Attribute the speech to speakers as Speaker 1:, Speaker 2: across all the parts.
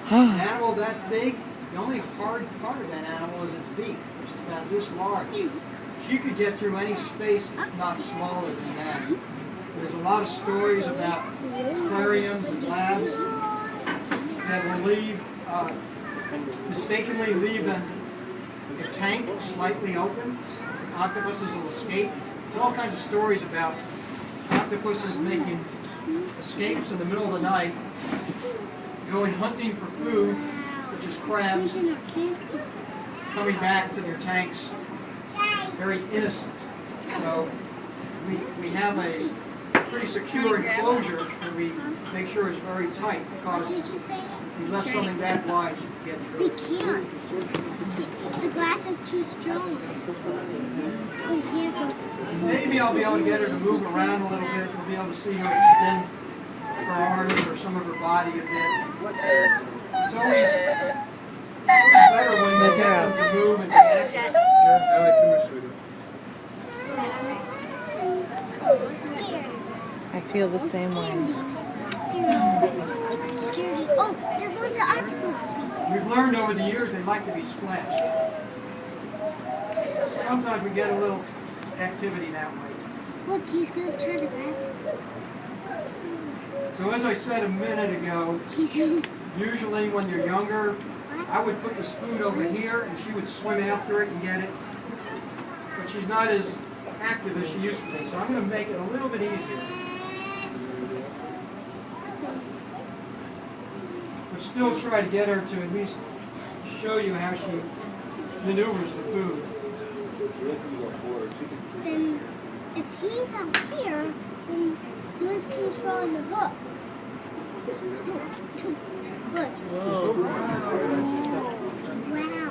Speaker 1: An animal that big, the only hard part of that animal is its beak, which is about this large. She could get through any space that's not smaller than that. There's a lot of stories about aquariums and labs that will mistakenly leave a tank slightly open. Octopuses will escape. There's all kinds of stories about octopuses making escapes in the middle of the night, going hunting for food, such as crabs, coming back to their tanks, very innocent. So we have a pretty secure enclosure that we make sure is very tight, because if you left something that wide, you could get through.
Speaker 2: We can't. The glass is too strong. So we can't go.
Speaker 1: Maybe I'll be able to get her to move around a little bit. We'll be able to see her extend her arms or some of her body a bit. It's always better when they get them to move and be active.
Speaker 3: I feel the same way.
Speaker 2: Scared. Oh, there goes the octopus.
Speaker 1: We've learned over the years they like to be splashed. Sometimes we get a little activity that way.
Speaker 2: Look, he's going to try to grab it.
Speaker 1: So as I said a minute ago, usually when they're younger, I would put this food over here and she would swim after it and get it. But she's not as active as she used to be, so I'm going to make it a little bit easier. But still try to get her to at least show you how she maneuvers the food.
Speaker 2: Then, if he's up here, then who's controlling the hook? Look.
Speaker 3: Whoa.
Speaker 2: Wow.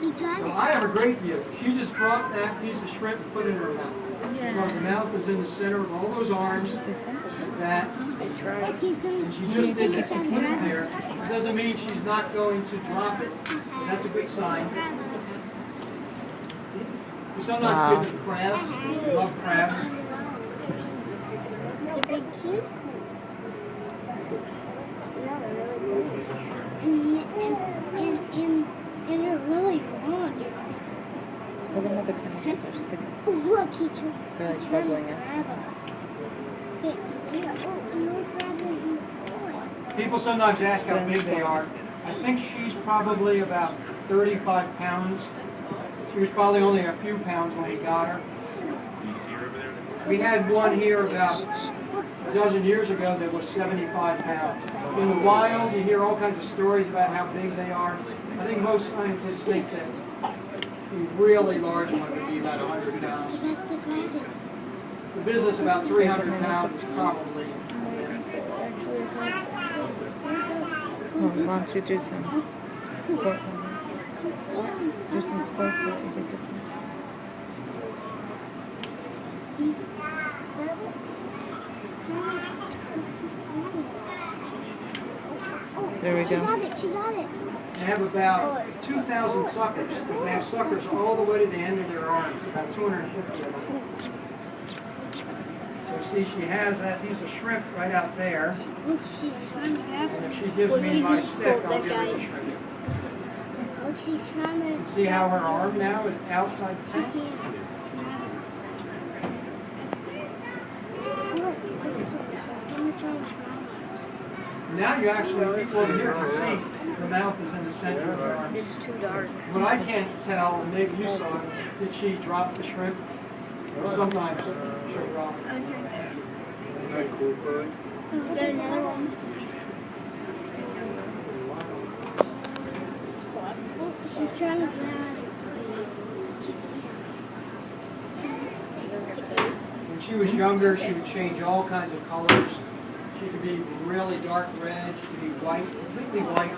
Speaker 2: We got
Speaker 1: So
Speaker 2: it.
Speaker 1: I have a great view. She just brought that piece of shrimp and put it in her mouth. Because the mouth is in the center of all those arms. That,
Speaker 2: Like he's going
Speaker 1: and she just did that to put it there. It doesn't mean she's not going to drop it. That's a good sign. We sometimes give them crabs. We love crabs.
Speaker 2: And they're really long.
Speaker 3: Look at how the tentacles are sticking.
Speaker 2: Look, he's
Speaker 3: Really
Speaker 2: trying
Speaker 3: troubling
Speaker 2: to
Speaker 3: it.
Speaker 2: grab us. And those crabs isn't going.
Speaker 1: People sometimes ask how big they are. I think she's probably about 35 pounds. She was probably only a few pounds when we got her. We had one here about a dozen years ago that was 75 pounds. In the wild, you hear all kinds of stories about how big they are. I think most scientists think that the really large one would be about 100 pounds. The business about 300 pounds is probably.
Speaker 3: Oh, why don't you do some sport ones? Do some sports that you did. There we
Speaker 2: She
Speaker 3: go.
Speaker 2: got it, she got it.
Speaker 1: They have about 2,000 suckers, because they have suckers all the way to the end of their arms, about 250 of them. So see, she has that piece of shrimp right out there.
Speaker 2: Look, she's trying to grab
Speaker 1: And
Speaker 2: it.
Speaker 1: if she gives me my stick, I'll give her the shrimp.
Speaker 2: Look, she's trying to...
Speaker 1: See how her arm now is outside the
Speaker 2: She
Speaker 1: tank?
Speaker 2: can't grab us. Look, she's going to try to grab us.
Speaker 1: Now you actually, people over here can see the mouth is in the center of her arm.
Speaker 3: It's too dark.
Speaker 1: What I can't tell, and maybe you saw it, did she drop the shrimp? Or sometimes she'll drop it.
Speaker 2: Is there another one? Oh, she's trying to grab it.
Speaker 1: When she was younger, she would change all kinds of colors. She could be really dark red, she could be white, completely white.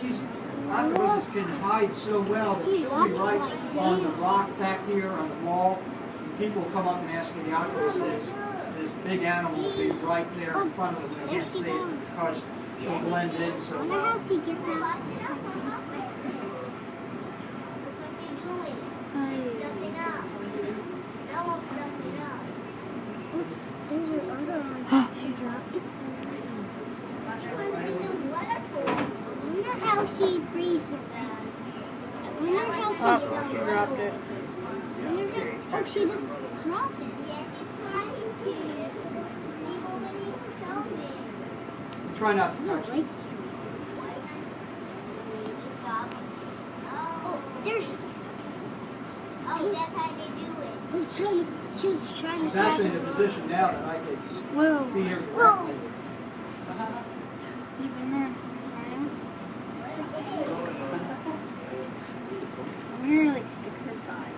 Speaker 1: These octopuses can hide so well that she'll be right on the rock back here, on the wall. And people will come up and ask where the octopus is. This big animal will be right there in front of them. They can't see it because she'll blend in so
Speaker 2: I wonder
Speaker 1: well.
Speaker 2: how she gets out. There's her other one. She dropped it. how she breathes around. I wonder how
Speaker 3: Oh, she dropped it.
Speaker 2: Oh, she just dropped it.
Speaker 1: Try not to touch it.
Speaker 2: Oh, there's. Oh, that's how they do it. She was trying
Speaker 1: She's
Speaker 2: to.
Speaker 1: actually in a position now that I could
Speaker 2: Whoa.
Speaker 1: feed her
Speaker 2: Whoa.
Speaker 1: directly.
Speaker 2: Even there. I'm gonna like stick her butt.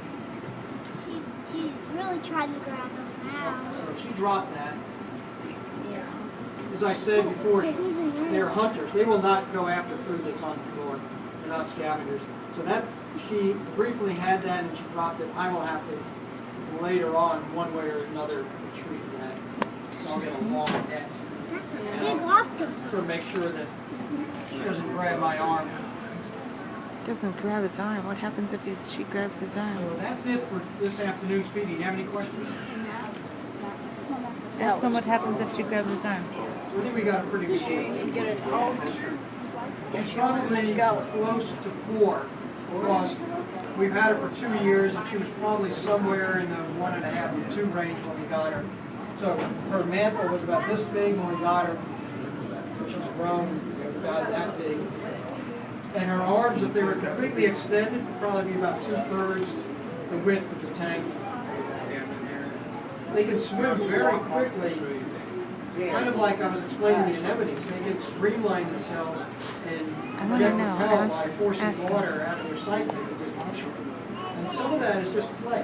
Speaker 2: She's really trying to grab us now.
Speaker 1: So she dropped that.
Speaker 2: Yeah.
Speaker 1: As I said before, they're hunters. They will not go after food that's on the floor. They're not scavengers. So that she briefly had that and she dropped it. I will have to later on, one way or another, retrieve that. So I'll get a long net.
Speaker 2: That's a big octopus.
Speaker 1: So make sure that she doesn't grab my arm.
Speaker 3: Doesn't grab his arm. What happens if she grabs his arm?
Speaker 1: So that's it for this afternoon's feeding. Do you have any questions?
Speaker 3: Ask him what happens if she grabs his arm.
Speaker 1: I think we got a pretty good deal. She's probably close to 4 because we've had her for 2 years and she was probably somewhere in the 1.5 to 2 range when we got her. So her mantle was about this big when we got her. She's grown about that big. And her arms, if they were completely extended, would probably be about 2/3 the width of the tank. They can swim very quickly, kind of like I was explaining the anemones. They can streamline themselves and
Speaker 3: I wanna
Speaker 1: get
Speaker 3: know.
Speaker 1: repelled
Speaker 3: Ask-
Speaker 1: by forcing
Speaker 3: ask him.
Speaker 1: water out of their siphon. And some of that is just play.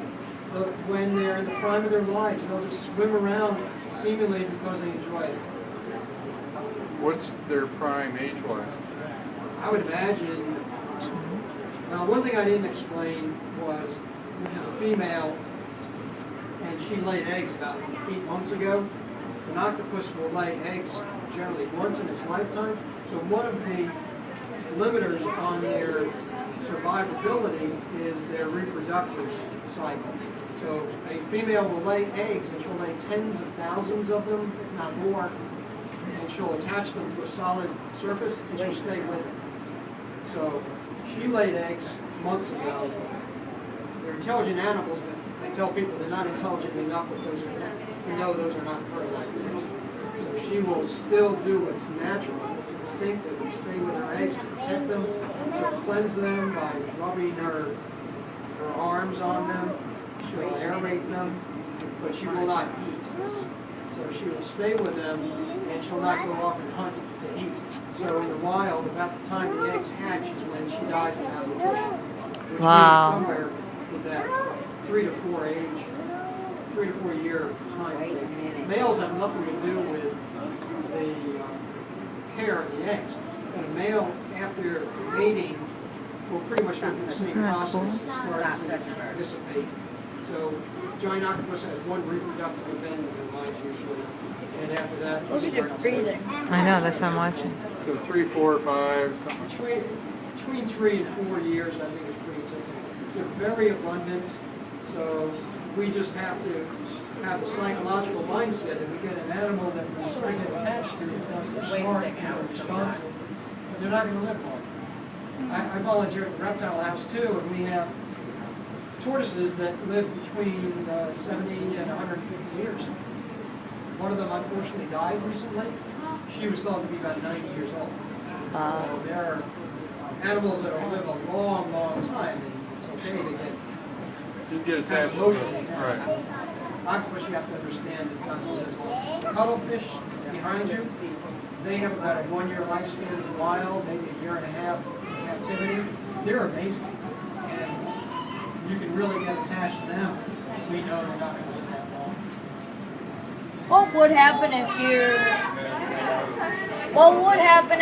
Speaker 1: But when they're in the prime of their lives, they'll just swim around seemingly because they enjoy it.
Speaker 4: What's their prime age-wise?
Speaker 1: I would imagine, now one thing I didn't explain was, this is a female, and she laid eggs about 8 months ago. An octopus will lay eggs generally once in its lifetime, so one of the limiters on their survivability is their reproductive cycle. So a female will lay eggs, and she'll lay tens of thousands of them, if not more, and she'll attach them to a solid surface, and she'll stay with it. So she laid eggs months ago. They're intelligent animals, but they tell people they're not intelligent enough that those are to know those are not fertilized eggs. So she will still do what's natural, what's instinctive, and stay with her eggs to protect them. She'll cleanse them by rubbing her arms on them. She'll aerate them, but she will not eat. So she will stay with them, and she'll not go off and hunt to eat. So in the wild, about the time the eggs hatch is when she dies of malnutrition, which
Speaker 3: Wow.
Speaker 1: means somewhere in that 3 to 4 age, 3 to 4 year time frame. Males have nothing to do with the care of the eggs. And a male, after mating, will pretty much go through the same
Speaker 3: Isn't that
Speaker 1: process
Speaker 3: cool?
Speaker 1: and start to dissipate. So giant octopus has one reproductive event in their lives usually, and after that,
Speaker 5: Look at your breathing.
Speaker 3: I know, that's what I'm watching.
Speaker 4: So 3, 4, 5, something.
Speaker 1: Between 3 and 4 years, I think is pretty typical. They're very abundant, so we just have to have a psychological mindset that we get an animal that we sort of get attached to because they're smart and they're responsive, but they're not going to live long. I volunteer at the reptile house too, and we have tortoises that live between 70 and 150 years. One of them unfortunately died recently. She was thought to be about 90 years old. So there are animals that will live a long, long time, and it's okay to get
Speaker 4: You get attached to
Speaker 1: emotionally
Speaker 4: them.
Speaker 1: attached.
Speaker 4: Right.
Speaker 1: Octopus, you have to understand, is not to live long. Cuttlefish behind you, they have about a 1 year lifespan in the wild, maybe a 1.5 years in captivity. They're amazing. And you can really get attached to them. We know they're not going to live that long.
Speaker 5: What would happen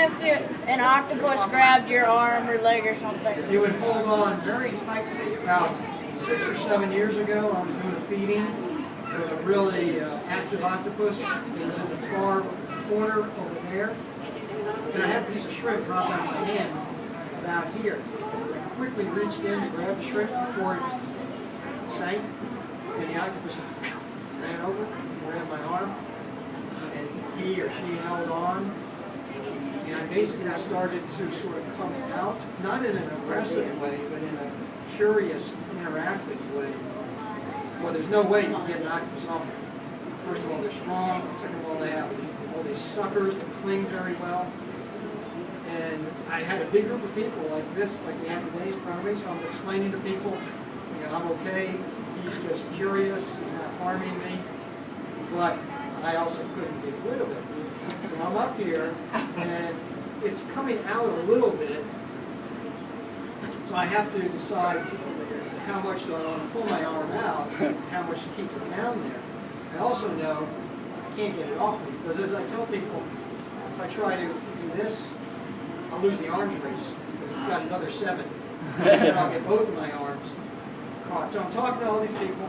Speaker 5: if an octopus grabbed your arm or leg or something?
Speaker 1: It would hold on very tightly. About 6 or 7 years ago, I was doing a feeding. There was a really active octopus. It was in the far corner over there. And I had a piece of shrimp drop out of my hand about here. I quickly reached in to grab the shrimp before it sank. And the octopus ran over, grabbed my arm, and he or she held on. And I basically started to sort of come out, not in an aggressive way, but in a curious, interactive way. Well, there's no way you can get an octopus off. First of all, they're strong. Second of all, they have all these suckers that cling very well. And I had a big group of people like this, like we have today in front of me, so I'm explaining to people, I'm okay, he's just curious, he's not harming me, but I also couldn't get rid of it. So I'm up here, and it's coming out a little bit, so I have to decide how much do I want to pull my arm out, how much to keep it down there. I also know I can't get it off me, because as I tell people, if I try to do this, I'll lose the arms race, because it's got another 7. And I'll get both of my arms caught. So I'm talking to all these people,